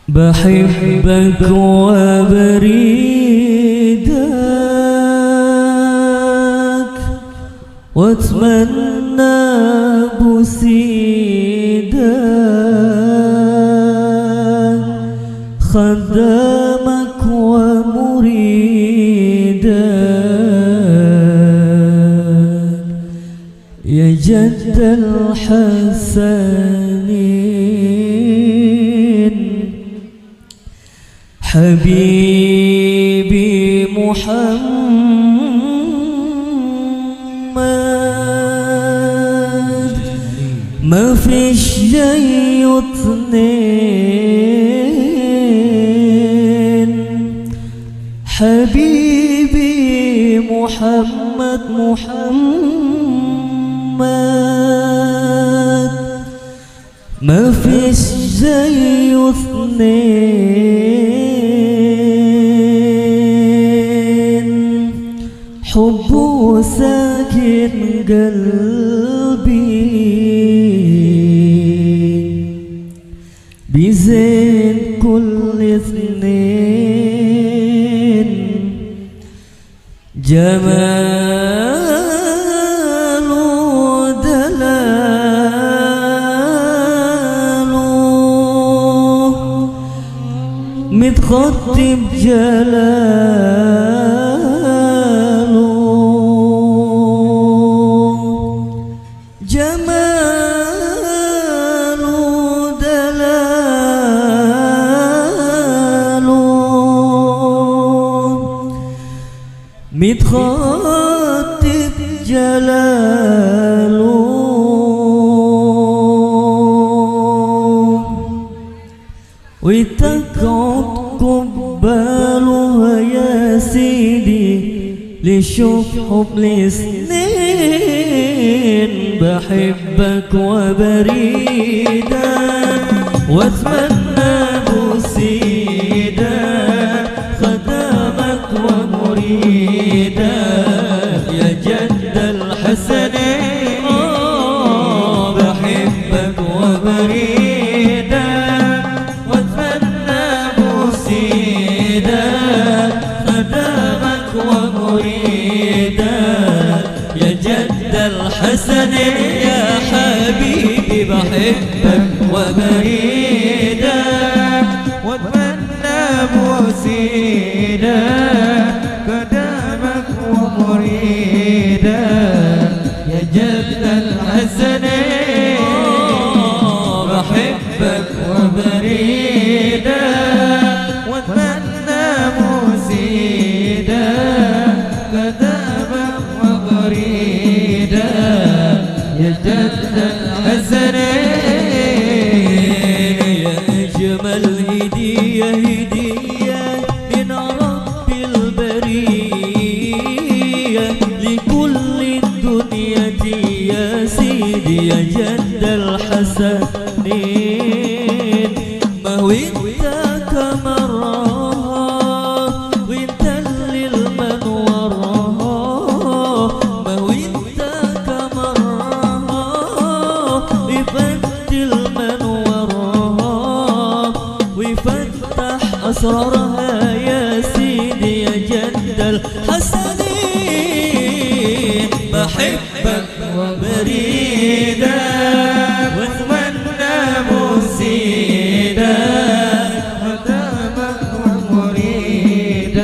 بحبك وبريدك واتمنى بسيدك خدامك ومريدك يا جد الحسنين حبيبي محمد ما فيش جاي اتنين حبيبي محمد ما فيش زي اثنين حبه ساكن قلبي بيزين كل اثنين جمال ودلاله متغطي بجلاله جمال ودلاله متغطي بجلاله وتقعد قباله يا سيدي لشوف حب لسنين بحبك وبريدك واتمنى بسيدك خدامك ومريدك يا جد الحسنين بحبك وبريدك واتمنى بسيدك خدامك ومريدك يا جد الحسنين يا حبيبي بحبك وبريدك واتمنى بسيدك خدامك ومريدك يا جد الحسنين بحبك وبريدك واتمنى بسيدك خدامك ومريدك يا جد الحسنين يا أجمل هدية هدية من رب البرية لكل الدنيا يا سيدي يا جد الحسنين ما هو انت كما راها وانت اللي المن وراها ما هو انت كما راها ويفتح المن وراها ويفتح اسرارها يا سيدي يا جد الحسنين بحبك وبريدك واتمنى بسيدك خدامك ومريدك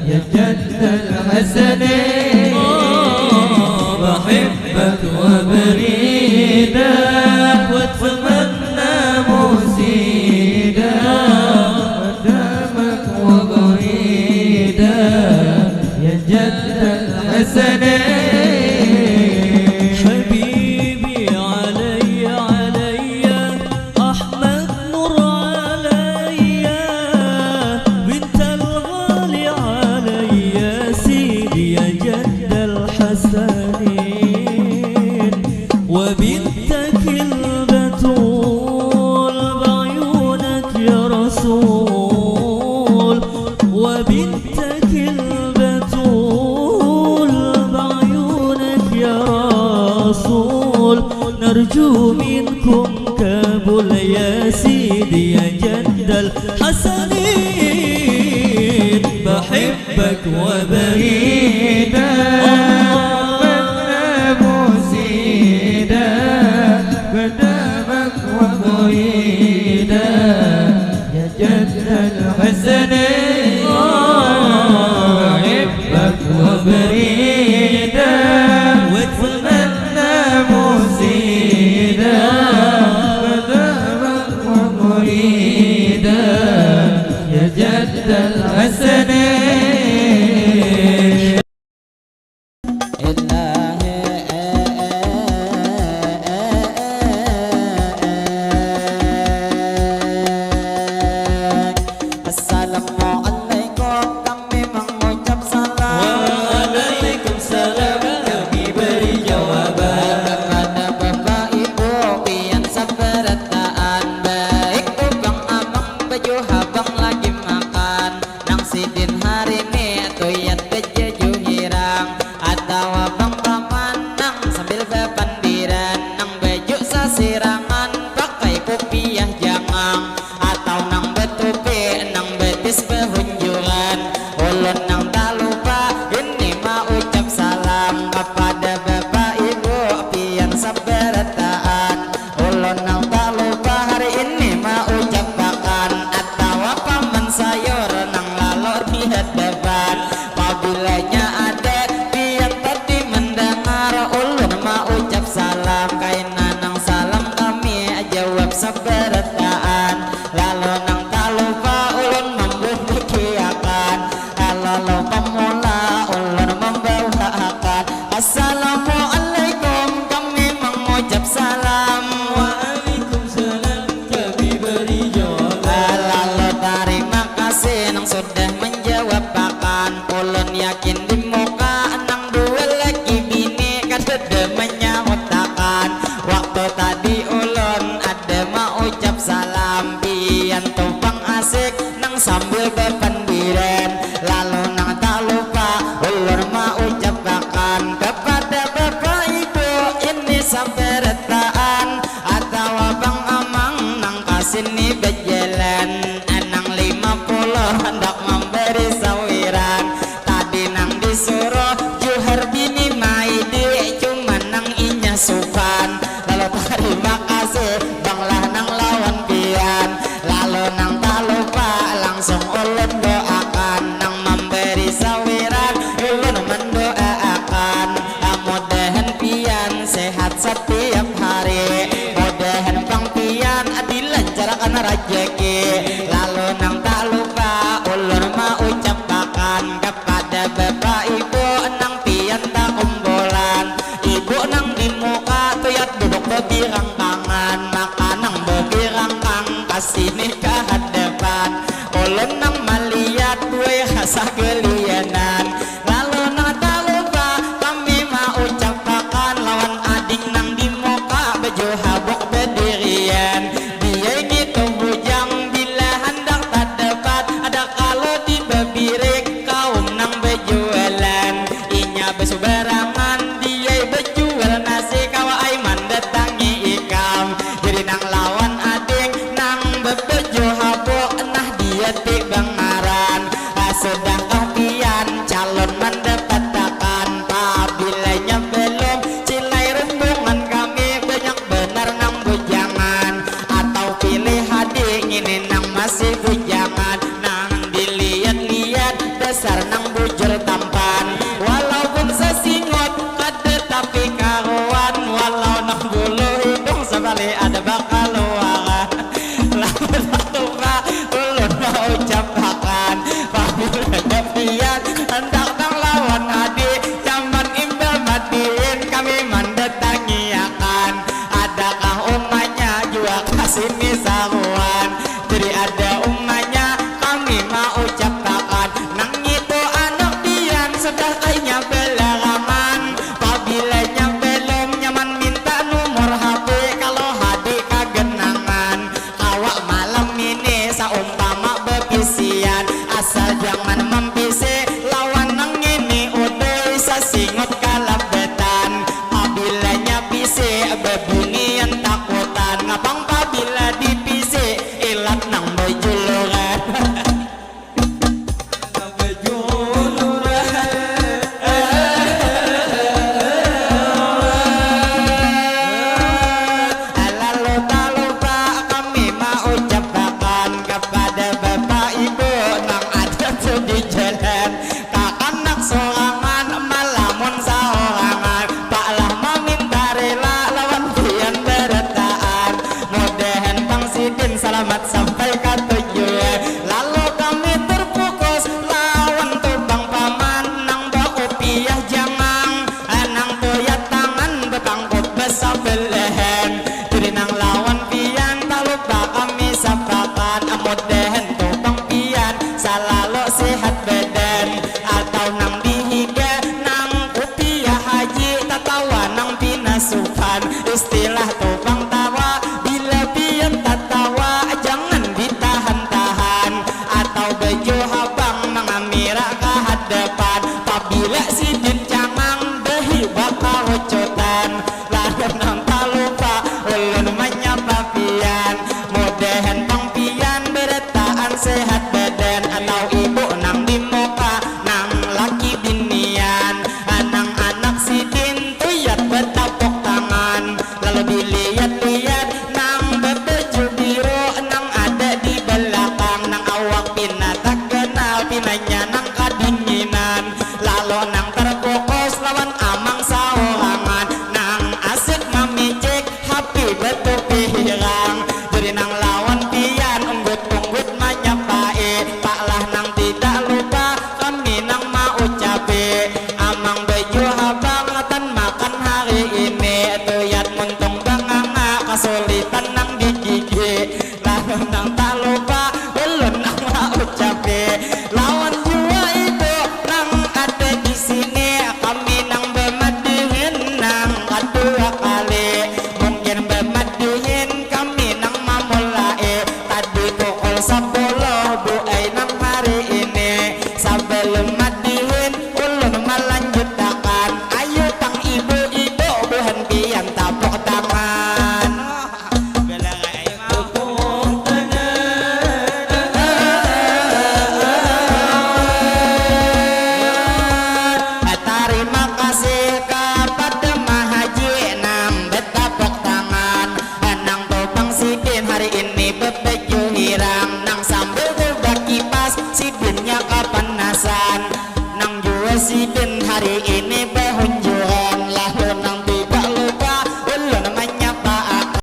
يا جد الحسنين بحبك وبريدك واتمنى بسيدك خدامك ومريدك يا جد الحسنين وبنتك البتول بعيونك يا رسول وبنتك البتول بعيونك يا رسول نرجو منكم قبول يا سيدي يا جد الحسنين بحبك وبريدا قدامك ومريدا يا جد الحسنين بحبك وبريدا واتمنى مسيدا قدامك ومريدا يا جد الحسنين sambil berpendiran, lalu nang tak lupa ulun mau ucapkan kepada bapak ibu ini sampai retaan atau abang amang nang kasini berjalan enang 50 hendak memberi sawiran tadi nang disuruh juhar bini maidi cuma nang inya sukan lalu terima kasih banglah nang lawan pian lalu nang tak lupa langsung ulun doakan nang memberi sawiran ulun mendoakan mudahan pian sehat setiap hari mudahan bang pian dilancarkan rezeki lalu nang tak lupa ulun mau ucapkan kepada bapak ibu nang pian tak kumpulan ibu nang di muka tuyat duduk bergirang-kangan maka nang bergirang-kang kasih nikah hadapan ulun nang melihat gue khasa kelianan lalu nang tak lupa kami mau ucapkan lawan adik nang di muka baju habuk berdirian dia ini tuh bujang bila hendak tak dapat ada kalau di bebirik kaum nang berjualan inya besubarangan dia berjual nasi kawa aiman datangi ikam jadi nang lawan adik nang berbaju habuk nah dia tibang ngaran sudahkah pian calon mendapatkan pabilanya belum cilai rombongan kami banyak benar nang bujangan atau pilih adik ini nang masih bujangan nang dilihat-lihat dasar nang bujur tampan walaupun sesingot kada tapi karuan walau nang bulu hidung sebalik ada bakal luaran lalu lupa ulun mau ucapkan pamilanya pian hendak nang lawan adik zaman imbal matiin kami mendatangi akan adakah umanya juga kasih misaruan jadi ada umanya kami mau ucapkan nang itu anak pian sudah kayaknya belarangan pabilanya belum nyaman minta nomor HP kalau hadir kagenangan awak malam ini saumpama bepisian asal jangan mempisi lawan nang ini udah sasingot kalabetan pabilanya pisi bebunyian takutan ngapang pabila dipisi ilat nang bejul selamat sampai ke tujuan. Lalu kami terfokus lawan tubang paman nang bau piah jamang nang toyat tangan bebangkut besabelehen. Jadi nang lawan pian tak lupa kami sapakan amodehen tubang pian selalu sehat badan atau nang dihiga nang upiah haji tatawa nang pinasukan istilah tubang tawa bila pian tatawa jangan ditahan-tahan atau bejo habang mengamira ke hadapan apabila si jencangang behi bakal hocotan lalu nang tak lupa ulun menyapa pian mudahan pang pian beretaan sehat badan atau ibu nang di muka nang laki binian nang anak si din tuyat bertapuk tangan lalu dilihat-lihat nang berbaju biru nang ada di belakang nang awak pina tak kenal pinanya nang kadinginan lalu nang terfokus lawan amang sawangan nang asik mamicik happy betul pirang jadi nang lawan pian unggut-unggut manyapai pak lah nang tidak lupa kami nang mau cabe amang baju habang tan makan hari ini tuyat muntung banganga kesulitan nang di gigi lalu nang tak lupa ulun nang mau cabe lawan jua itu nang ada di sini kami nang bermadihin nang kedua kali mungkin bermadihin kami nang mamulai tadi pukul 10 bu nang hari ini sebelum madihin ulun melanjutkan ayo tang ibu-ibu buhan pian tapuk tangan bela ayo tepuk tangan. terima kasih kepada Mahaji nang betapuk tangan nang topang sidin hari ini bebeju hirang nang sambil gerbak kipas sidinnya kepanasan nang jua sidin hari ini behunja